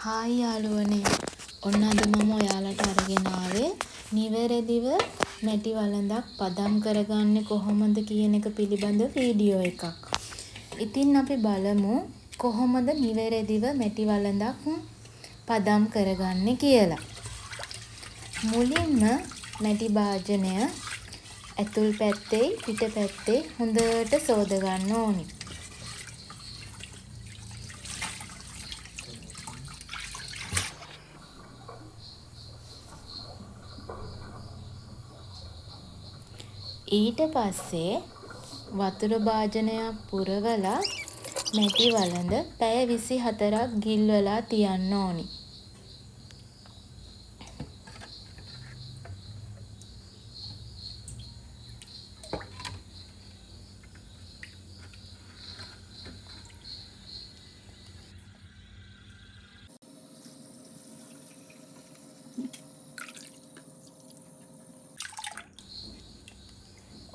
Hi යාළුවනේ. ඔන්න අද මම ඔයාලට අරගෙන ආවේ නිවැරදිව මැටි වළඳක් පදම් කරගන්නේ කොහොමද කියන එක පිළිබඳ වීඩියෝ එකක්. ඉතින් අපි බලමු කොහොමද නිවැරදිව මැටි වළඳක් පදම් කරගන්නේ කියලා. මුලින්ම මැටි භාජනය ඇතුල් පැත්තේ පිට පැත්තේ හොඳට සෝද ගන්න ඕනි. ඊට පස්සේ වතුර භාජනයක් පුරවලා මැටි වළඳ පැය 24ක් ගිල්වලා තියන්න ඕනි.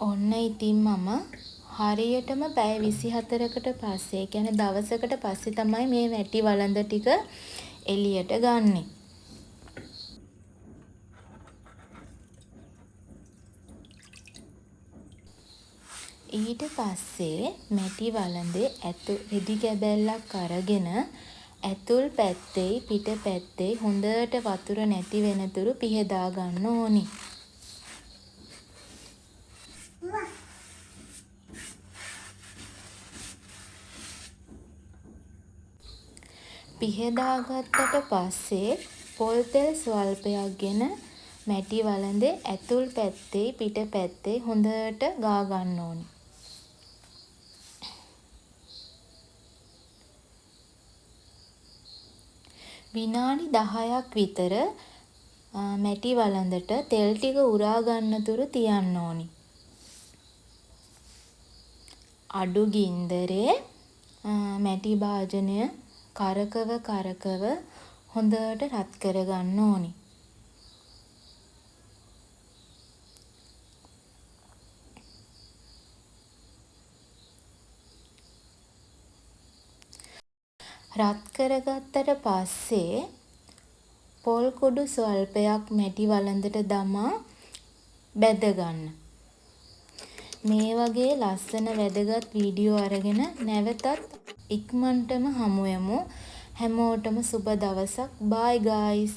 ඔන්න ඉතින් මම හරියටම පැය 24කට පස්සේ, කියන්නේ දවසකට පස්සේ තමයි මේ මැටි වළඳ ටික එළියට ගන්නෙ. ඊට පස්සේ මැටි වළඳේ රෙදි කැබැල්ලක් අරගෙන ඇතුල් පැත්තේ පිට පැත්තේ හොඳට වතුර නැති වෙනතුරු පිහදා ගන්න ඕනි. පිහදාගත්තට පස්සේ පොල් තෙල් ස්වල්පයක් ගෙන මැටි වළඳේ ඇතුල් පැත්තේ පිට පැත්තේ හොඳට ගා ගන්න ඕනි. විනාඩි 10ක් විතර මැටි වළඳට තෙල් ටික උරා ගන්නතුරු තියන්න ඕනි. අඩු ගින්දරේ මැටි භාජනය කරකව හොඳට රත් කරගන්න ඕනි. රත් කරගත්තට පස්සේ පොල් කුඩු ස්වල්පයක් මැටි වළඳට දමා බැද ගන්න. මේ වගේ ලස්සන වැදගත් වීඩියෝ අරගෙන නැවතත් ඉක්මනටම හමු වෙමු. හැමෝටම සුබ දවසක්. බයි ගයිස්.